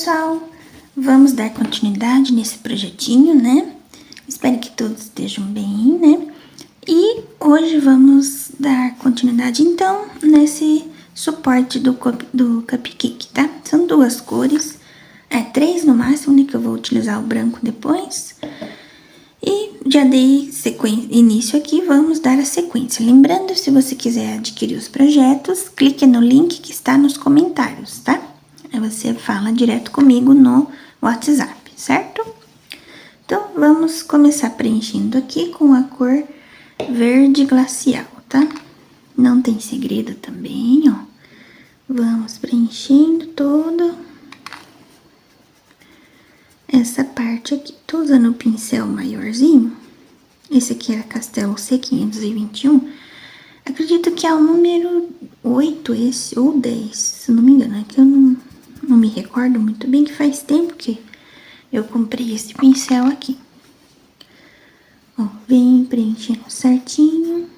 pessoal, vamos dar continuidade nesse projetinho, né? Espero que todos estejam bem, né? E hoje vamos dar continuidade, então, nesse suporte do cupcake, tá? São duas cores, três no máximo, né? Que eu vou utilizar o branco depois. E já dei início aqui, vamos dar a sequência. Lembrando, se você quiser adquirir os projetos, clique no link que está nos comentários, tá? Aí você fala direto comigo no WhatsApp, certo? Então, vamos começar preenchendo aqui com a cor verde glacial, tá? Não tem segredo também, ó. Vamos preenchendo todo essa parte aqui. Tô usando o pincel maiorzinho. Esse aqui era Castelo C521. Acredito que é o número 8 esse, ou 10, se não me engano. É que eu não me recordo muito bem, que faz tempo que eu comprei esse pincel aqui. Ó, vem preenchendo certinho.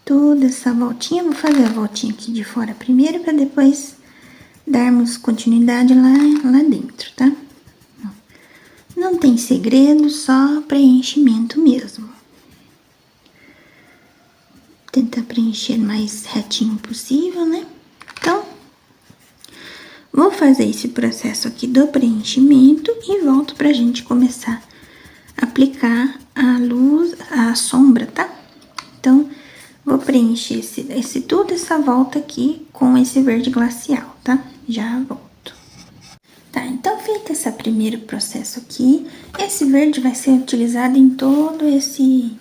Toda essa voltinha. Vou fazer a voltinha aqui de fora primeiro, pra depois darmos continuidade lá dentro, tá? Não tem segredo, só preenchimento mesmo. Tentar preencher o mais retinho possível, né? Então, vou fazer esse processo aqui do preenchimento e volto pra gente começar a aplicar a luz, a sombra, tá? Então, vou preencher toda essa volta aqui com esse verde glacial, tá? Já volto. Tá, então, feito esse primeiro processo aqui, esse verde vai ser utilizado em todo esse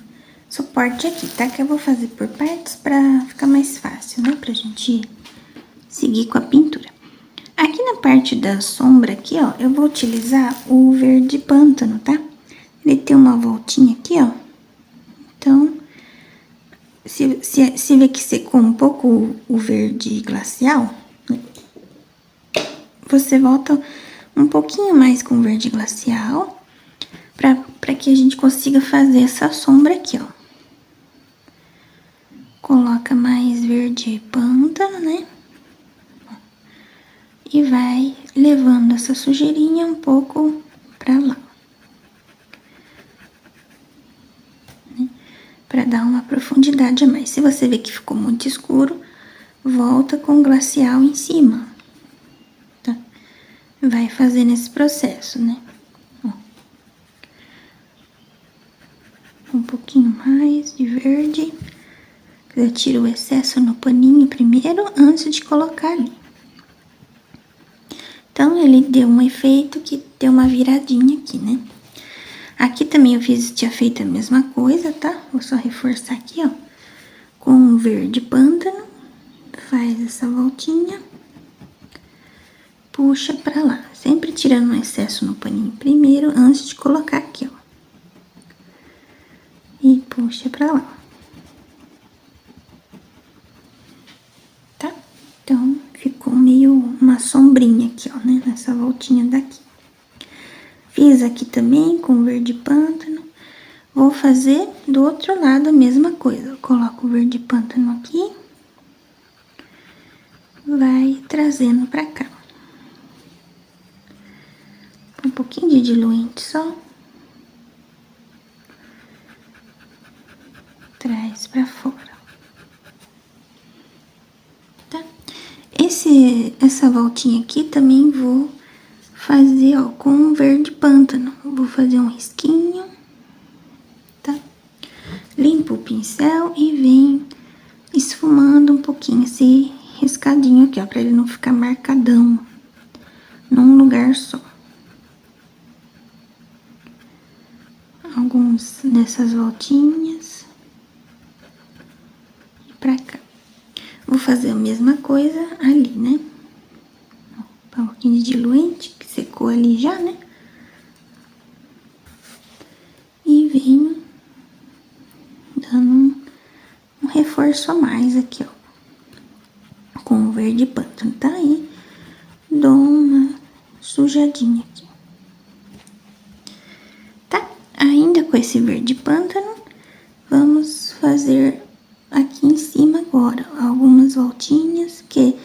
suporte aqui, tá? Que eu vou fazer por partes pra ficar mais fácil, né? Pra gente seguir com a pintura. Aqui na parte da sombra aqui, ó, eu vou utilizar o verde pântano, tá? Ele tem uma voltinha aqui, ó. Então, se vê que secou um pouco o verde glacial, você volta um pouquinho mais com o verde glacial, pra que a gente consiga fazer essa sombra aqui, ó. Coloca mais verde pântano, né? E vai levando essa sujeirinha um pouco pra lá. Né? Pra dar uma profundidade a mais. Se você vê que ficou muito escuro, volta com o glacial em cima. Tá? Vai fazendo esse processo, né? Ó. Um pouquinho mais de verde. Eu tiro o excesso no paninho primeiro, antes de colocar ali. Então, ele deu um efeito que deu uma viradinha aqui, né? Aqui também eu tinha feito a mesma coisa, tá? Vou só reforçar aqui, ó. Com o verde pântano, faz essa voltinha. Puxa pra lá, sempre tirando o excesso no paninho primeiro, antes de colocar aqui, ó. E puxa pra lá. Tá? Então, ficou meio uma sombrinha aqui, ó, né? Nessa voltinha daqui. Fiz aqui também com verde pântano. Vou fazer do outro lado a mesma coisa. Eu coloco o verde pântano aqui. Vai trazendo pra cá. Um pouquinho de diluente só. Traz pra fora. Tá? Essa voltinha aqui também vou fazer, ó, com verde pântano. Vou fazer um risquinho, tá? Limpo o pincel e vem esfumando um pouquinho esse riscadinho aqui, ó, pra ele não ficar marcadão num lugar só. Alguns dessas voltinhas e pra cá. Vou fazer a mesma coisa ali, né? Ó, um pouquinho de diluente, que secou ali já, né? E venho dando um reforço a mais aqui, ó. Com o verde pântano, tá? Aí dou uma sujadinha aqui. Tá? Ainda com esse verde pântano, vamos fazer aqui em cima agora algumas voltinhas, que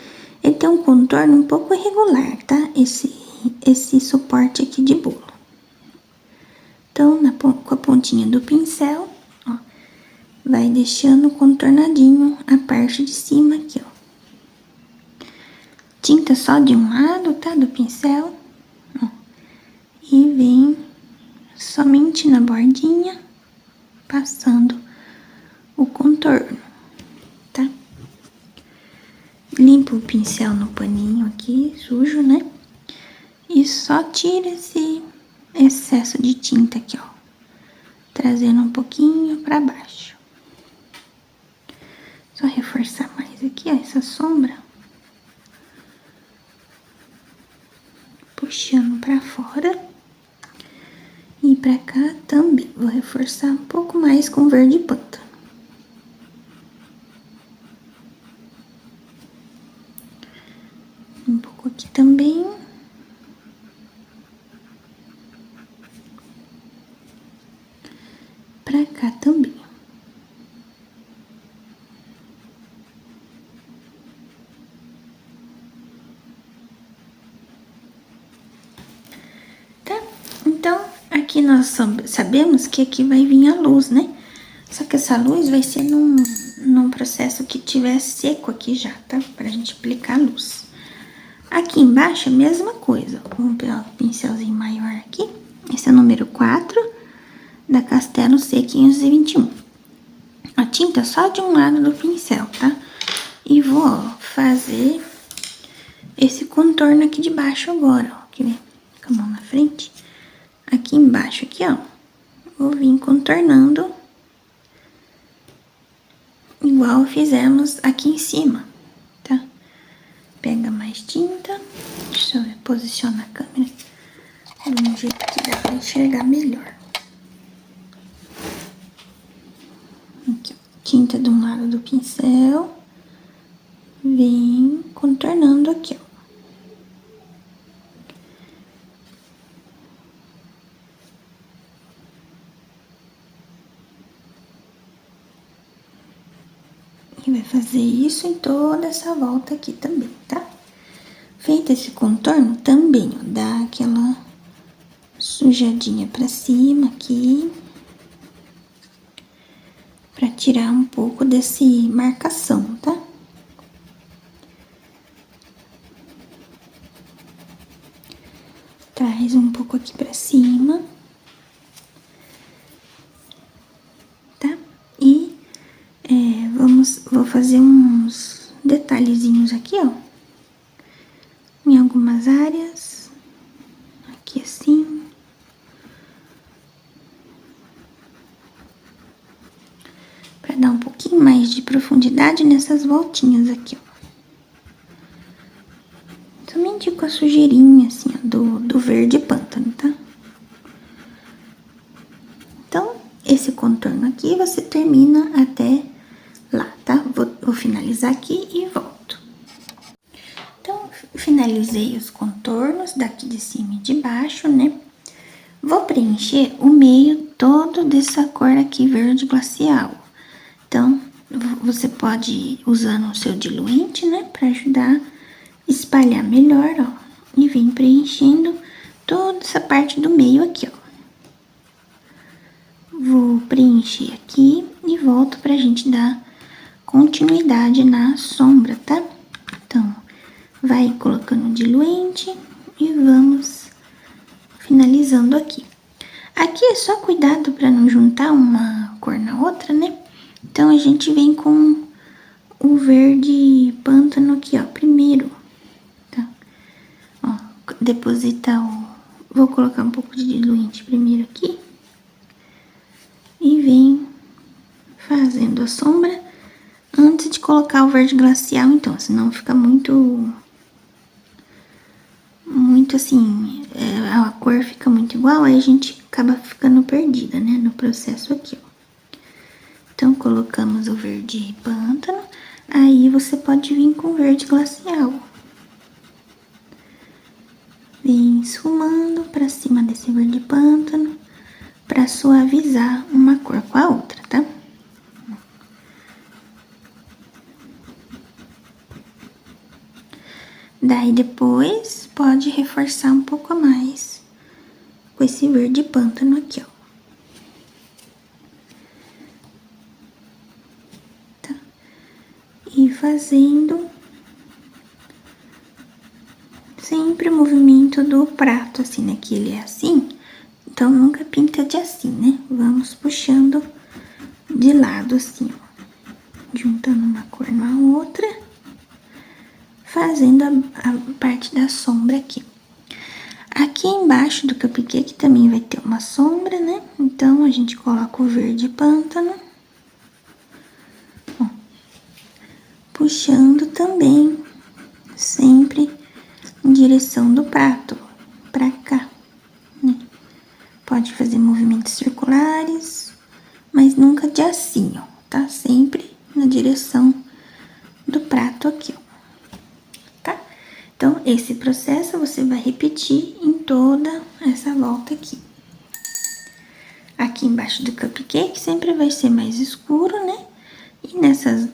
ele tem um contorno um pouco irregular, tá? Esse suporte aqui de bolo. Então, com a pontinha do pincel, ó, vai deixando contornadinho a parte de cima aqui, ó. Tinta só de um lado, tá? Do pincel, ó. E vem somente na bordinha, passando o contorno, tá? Limpa o pincel no paninho aqui, sujo, né? E só tira esse excesso de tinta aqui, ó. Trazendo um pouquinho pra baixo. Só reforçar mais aqui, ó, essa sombra. Puxando pra fora. E pra cá também. Vou reforçar um pouco mais com verde pântano. Um pouco aqui também. Pra cá também. Tá? Então, aqui nós sabemos que aqui vai vir a luz, né? Só que essa luz vai ser num processo que tiver seco aqui já, tá? Pra gente aplicar a luz. Aqui embaixo a mesma coisa. Vamos pegar o pincelzinho maior aqui. Esse é o número 4 da Castelo C521. A tinta só de um lado do pincel, tá? E vou, ó, fazer esse contorno aqui de baixo agora, ó. Quer ver? Com a mão na frente. Aqui embaixo, aqui, ó. Vou vir contornando igual fizemos aqui em cima, tá? Pega mais tinta. Deixa eu ver, posiciona a câmera de um jeito que dá pra enxergar melhor. Aqui, ó. Tinta de um lado do pincel. Vem contornando aqui, ó. E vai fazer isso em toda essa volta aqui também, tá? Feito esse contorno, também, ó, dá aquela sujadinha pra cima aqui. Pra tirar um pouco desse marcação, tá? Traz um pouco aqui pra cima. Tá? E vou fazer uns detalhezinhos aqui, ó. Em algumas áreas. Aqui assim. Pra dar um pouquinho mais de profundidade nessas voltinhas aqui, ó. Somente com a sujeirinha, assim, ó, do verde pântano, tá? Então, esse contorno aqui você termina até lá, tá? Vou finalizar aqui e volto. Então, finalizei os contornos daqui de cima e de baixo, né? Vou preencher o meio todo dessa cor aqui verde glacial. Então, você pode ir usando o seu diluente, né? Pra ajudar a espalhar melhor, ó. E vem preenchendo toda essa parte do meio aqui, ó. Vou preencher aqui e volto pra gente dar continuidade na sombra, tá? Então, vai colocando diluente e vamos finalizando aqui. Aqui é só cuidado pra não juntar uma cor na outra, né? Então, a gente vem com o verde pântano aqui, ó, primeiro, tá? Ó, depositar vou colocar um pouco de diluente primeiro aqui. E vem fazendo a sombra antes de colocar o verde glacial, então, senão fica muito assim, a cor fica muito igual, aí a gente acaba ficando perdida, né, no processo aqui, ó. Então, colocamos o verde pântano, aí você pode vir com o verde glacial. Vem esfumando pra cima desse verde pântano, pra suavizar uma cor com a outra, tá? Daí depois pode reforçar um pouco a mais com esse verde pântano aqui, ó. Tá? E fazendo sempre o movimento do prato, assim, né? Que ele é assim, então nunca pinta de assim, né? Vamos puxando de lado, assim, ó. Juntando uma cor na outra, fazendo a parte da sombra aqui. Aqui embaixo do cupcake também vai ter uma sombra, né? Então, a gente coloca o verde pântano. Ó, puxando também, sempre em direção do prato, pra cá, né? Pode fazer movimentos circulares, mas nunca de assim, ó, tá? Sempre na direção do prato aqui, ó. Tá? Então, esse processo você vai repetir em toda essa volta aqui. Aqui embaixo do cupcake sempre vai ser mais escuro, né? E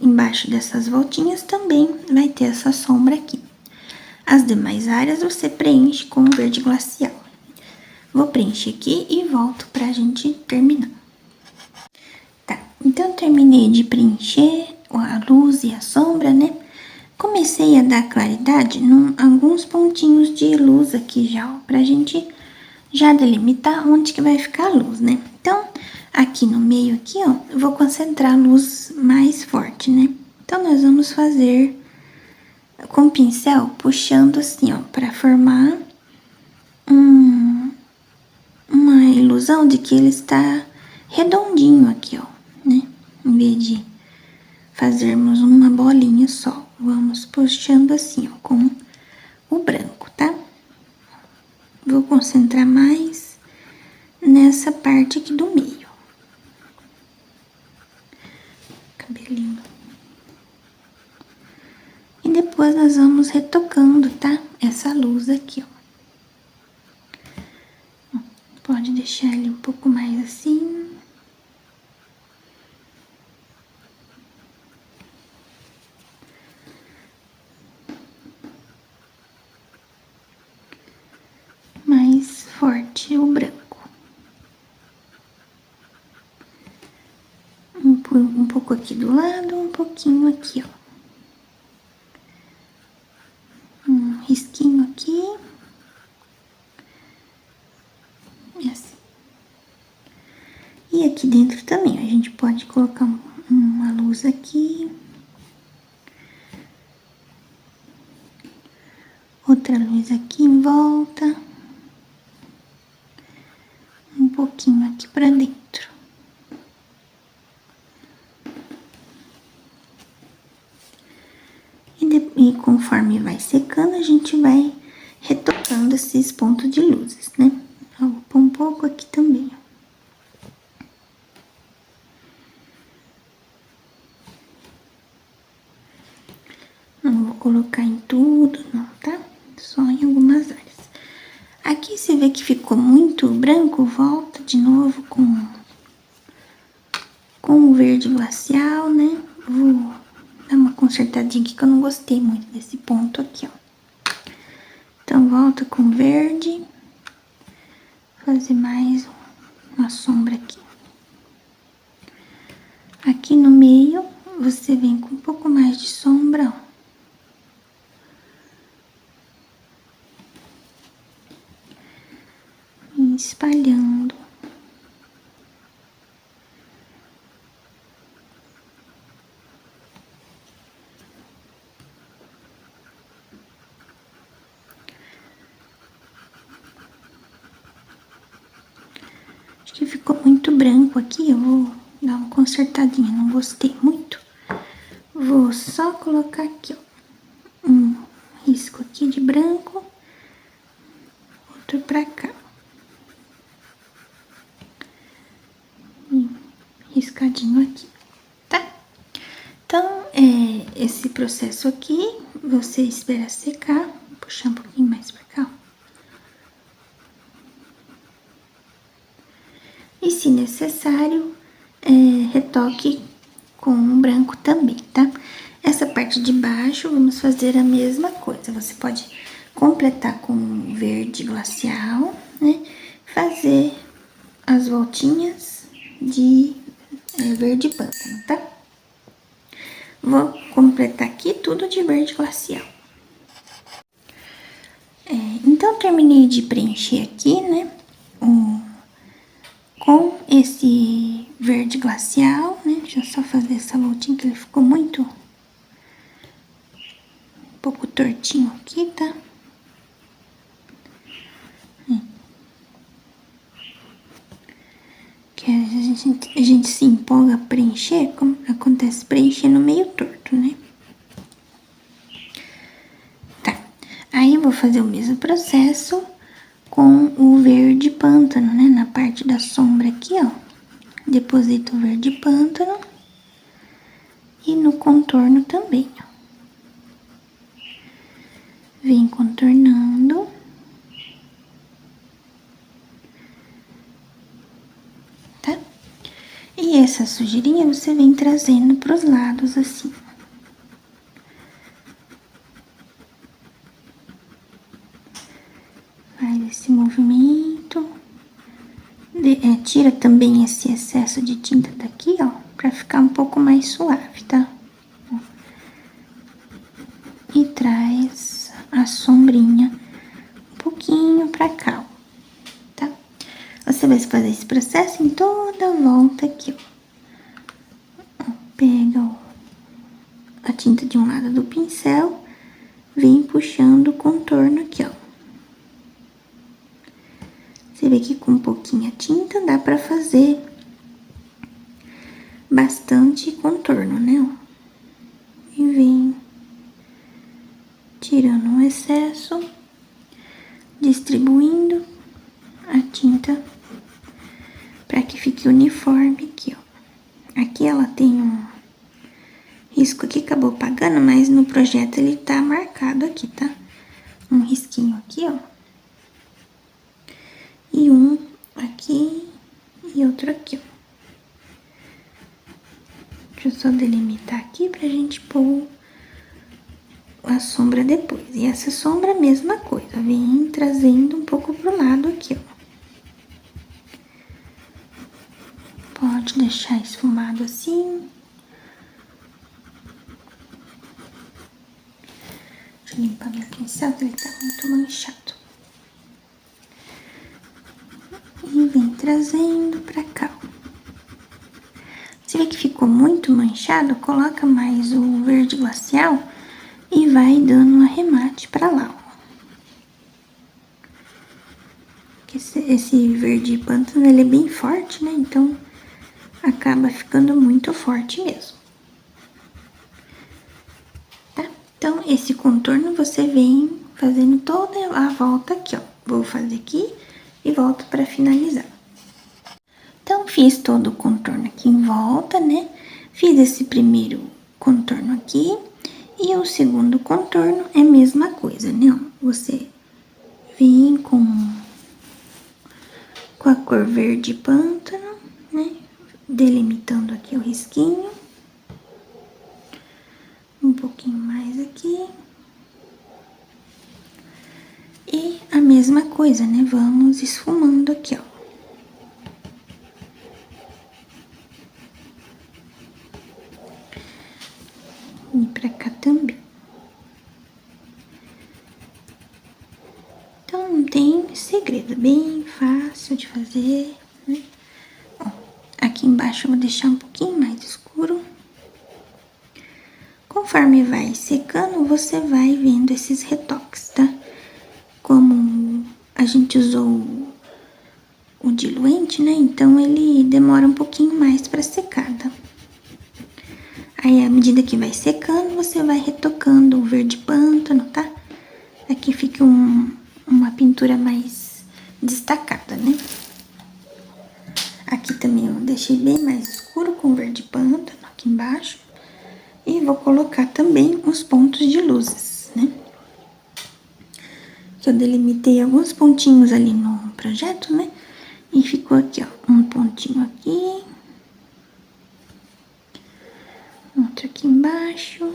embaixo dessas voltinhas também vai ter essa sombra aqui. As demais áreas você preenche com o verde glacial. Vou preencher aqui e volto pra gente terminar. Tá, então terminei de preencher a luz e a sombra, né? Comecei a dar claridade em alguns pontinhos de luz aqui já, ó, pra gente já delimitar onde que vai ficar a luz, né? Então, aqui no meio aqui, ó, eu vou concentrar a luz mais forte, né? Então, nós vamos fazer com o pincel, puxando assim, ó, pra formar uma ilusão de que ele está redondinho aqui, ó, né? Em vez de fazermos uma bolinha só, vamos puxando assim, ó, com o branco, tá? Vou concentrar mais nessa parte aqui do meio. Cabelinho. E depois nós vamos retocando, tá? Essa luz aqui, ó. Pode deixar ele um pouco mais assim. Mais forte o branco. Um pouco aqui do lado, um pouquinho aqui, ó. Um risquinho aqui. E assim. E aqui dentro também, a gente pode colocar uma luz aqui. Outra luz aqui em volta. Um pouquinho aqui pra dentro. E conforme vai secando, a gente vai retocando esses pontos de luzes, né? Eu vou pôr um pouco aqui também, ó. Não vou colocar em tudo, não, tá? Só em algumas áreas. Aqui você vê que ficou muito branco, volta de novo com o verde glacial, né? Vou dar uma consertadinha aqui que eu não gostei muito desse ponto aqui, ó. Então, volta com o verde. Fazer mais uma sombra aqui. Aqui no meio, você vem com um pouco mais de sombra, ó. Espalhando. Acho que ficou muito branco aqui, eu vou dar uma consertadinha, não gostei muito. Vou só colocar aqui, ó, um risco aqui de branco, outro pra cá. E riscadinho aqui, tá? Então, esse processo aqui, você espera secar, vou puxar um pouquinho mais pra cá, ó. E, se necessário, retoque com um branco também, tá? Essa parte de baixo, vamos fazer a mesma coisa. Você pode completar com verde glacial, né? Fazer as voltinhas de verde pântano, tá? Vou completar aqui tudo de verde glacial. Então, terminei de preencher aqui, né? Com esse verde glacial, né? Deixa eu só fazer essa voltinha que ele ficou muito... um pouco tortinho aqui, tá? Que a gente se empolga a preencher, como acontece preencher no meio torto, né? Tá. Aí eu vou fazer o mesmo processo com o verde pântano, né? Na parte da sombra aqui, ó. Deposito o verde pântano. E no contorno também, ó. Vem contornando. Tá? E essa sujeirinha você vem trazendo pros lados, assim. Faz esse movimento. Tira também esse excesso de tinta daqui, ó, pra ficar um pouco mais suave, tá? E traz a sombrinha um pouquinho pra cá, ó, tá? Você vai fazer esse processo em toda a volta aqui, ó. Pega a tinta de um lado do pincel, vem puxando o contorno aqui, ó. Você vê que com pouquinha tinta dá pra fazer bastante contorno, né? E vem tirando o excesso, distribuindo a tinta pra que fique uniforme aqui, ó. Aqui ela tem um risco aqui, acabou apagando, mas no projeto ele tá marcado aqui, tá? Um risquinho aqui, ó. E um aqui e outro aqui, ó. Deixa eu só delimitar aqui pra gente pôr a sombra depois. E essa sombra, a mesma coisa, vem trazendo um pouco pro lado aqui, ó. Pode deixar esfumado assim. Deixa eu limpar meu pincel, que ele tá muito manchado. E vem trazendo pra cá, ó. Você vê que ficou muito manchado, coloca mais o verde glacial e vai dando um arremate pra lá, ó. Esse verde pântano, ele é bem forte, né? Então, acaba ficando muito forte mesmo. Tá? Então, esse contorno você vem fazendo toda a volta aqui, ó. Vou fazer aqui e volto pra finalizar. Então, fiz todo o contorno aqui em volta, né? Fiz esse primeiro contorno aqui e o segundo contorno é a mesma coisa, né? Ó, você vem com a cor verde pântano, né? Delimitando aqui o risquinho. Um pouquinho mais aqui. E a mesma coisa, né? Vamos esfumando aqui, ó. E pra cá também. Então, não tem segredo, bem fácil de fazer, né? Ó, aqui embaixo eu vou deixar um pouquinho mais escuro. Conforme vai secando, você vai vendo esses retoques, tá? Como a gente usou o diluente, né? Então, ele demora um pouquinho mais pra secar, tá? Aí, à medida que vai secando, você vai retocando o verde pântano, tá? Aqui fica uma pintura mais destacada, né? Aqui também eu deixei bem mais escuro com verde pântano aqui embaixo. E vou colocar também os pontos de luzes, né? Que eu delimitei alguns pontinhos ali no projeto, né? E ficou aqui, ó, um pontinho aqui. Outro aqui embaixo.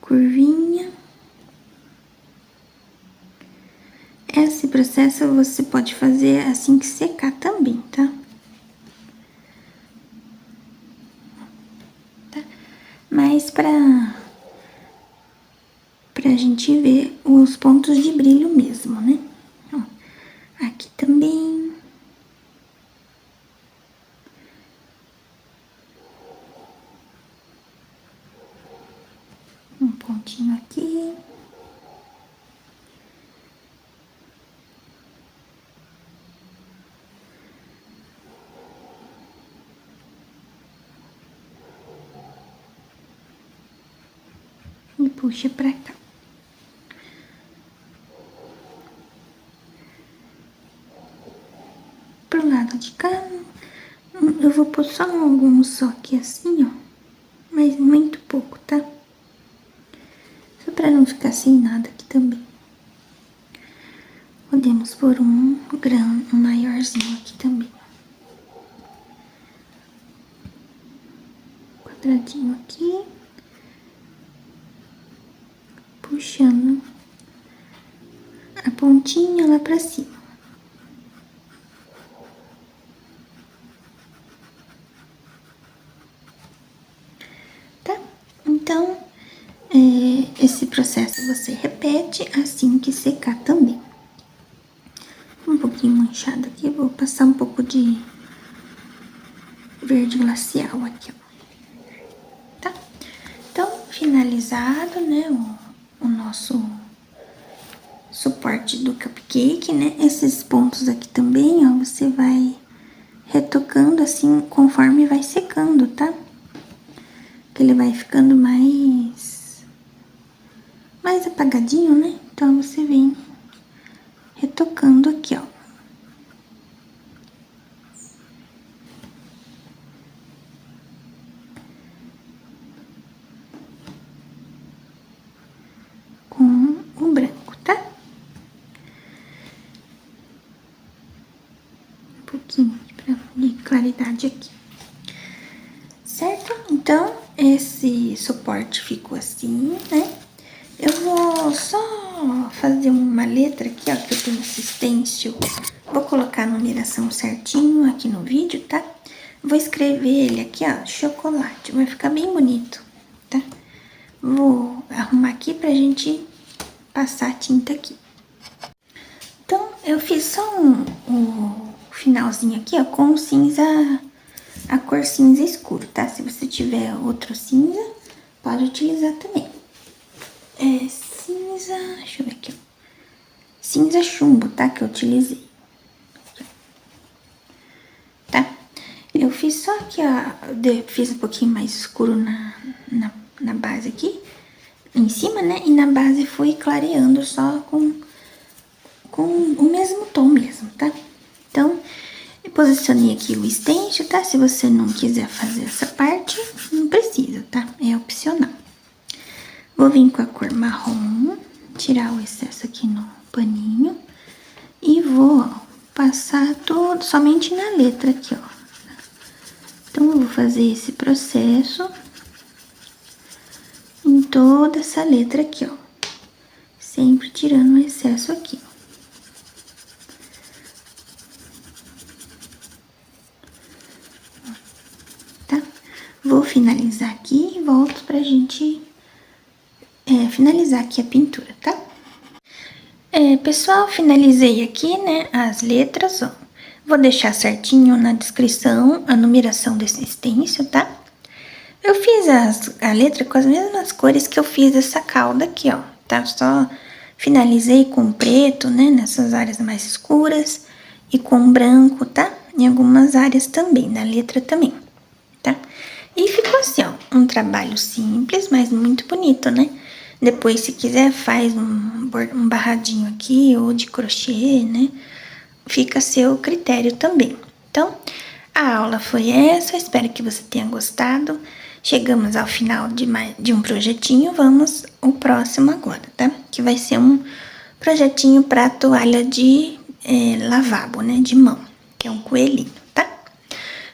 curvinha. Esse processo você pode fazer assim que secar também, tá? Mas pra gente ver os pontos de brilho mesmo, né? Ó, aqui também. Um pontinho aqui. E puxa pra cá. Pro lado de cá, eu vou pôr só alguns só aqui assim, ó. Mas muito pouco, tá? Só pra não ficar sem nada aqui também. Podemos pôr um grão maiorzinho aqui também. Quadradinho aqui. Puxando a pontinha lá pra cima. Tá? Então, esse processo você repete assim que secar também. Um pouquinho manchado aqui, vou passar um pouco de verde glacial aqui, ó. Tá? Então, finalizado, né, o nosso suporte do cupcake, né? Esses pontos aqui também, ó, você vai retocando assim conforme vai secando, tá? Que ele vai ficando mais apagadinho, né? Então, você vem retocando aqui, ó. Com o branco, tá? Um pouquinho de claridade aqui. Certo? Então, esse suporte ficou assim, né? Eu vou só fazer uma letra aqui, ó, que eu tenho esse stencil. Vou colocar a numeração certinho aqui no vídeo, tá? Vou escrever ele aqui, ó, chocolate. Vai ficar bem bonito, tá? Vou arrumar aqui pra gente passar a tinta aqui. Então, eu fiz só um finalzinho aqui, ó, com cinza, a cor cinza escuro, tá? Se você tiver outro cinza, pode utilizar também. É cinza, deixa eu ver aqui, ó. Cinza chumbo, tá? Que eu utilizei. Tá? Eu fiz só aqui, ó, fiz um pouquinho mais escuro na base aqui, em cima, né? E na base fui clareando só com o mesmo tom mesmo, tá? Então, eu posicionei aqui o stencil, tá? Se você não quiser fazer essa parte, não precisa, tá? É opcional. Vou vir com a cor marrom, tirar o excesso aqui no paninho e vou passar tudo somente na letra aqui, ó. Então, eu vou fazer esse processo em toda essa letra aqui, ó. Sempre tirando o excesso aqui, ó. Tá? Vou finalizar aqui e volto pra gente finalizar aqui a pintura, tá? Pessoal, finalizei aqui, né, as letras, ó. Vou deixar certinho na descrição a numeração desse stencil, tá? Eu fiz a letra com as mesmas cores que eu fiz essa cauda aqui, ó, tá? Só finalizei com preto, né, nessas áreas mais escuras e com branco, tá? Em algumas áreas também, na letra também, tá? E ficou assim, ó, um trabalho simples, mas muito bonito, né? Depois, se quiser, faz um barradinho aqui ou de crochê, né? Fica a seu critério também. Então, a aula foi essa, espero que você tenha gostado. Chegamos ao final de um projetinho, vamos ao próximo agora, tá? Que vai ser um projetinho para toalha de lavabo, né? De mão, que é um coelhinho, tá?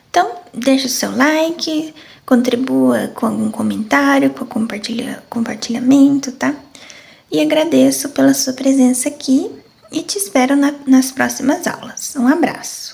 Então, deixa o seu like, contribua com algum comentário, com compartilhamento, tá? E agradeço pela sua presença aqui e te espero nas próximas aulas. Um abraço!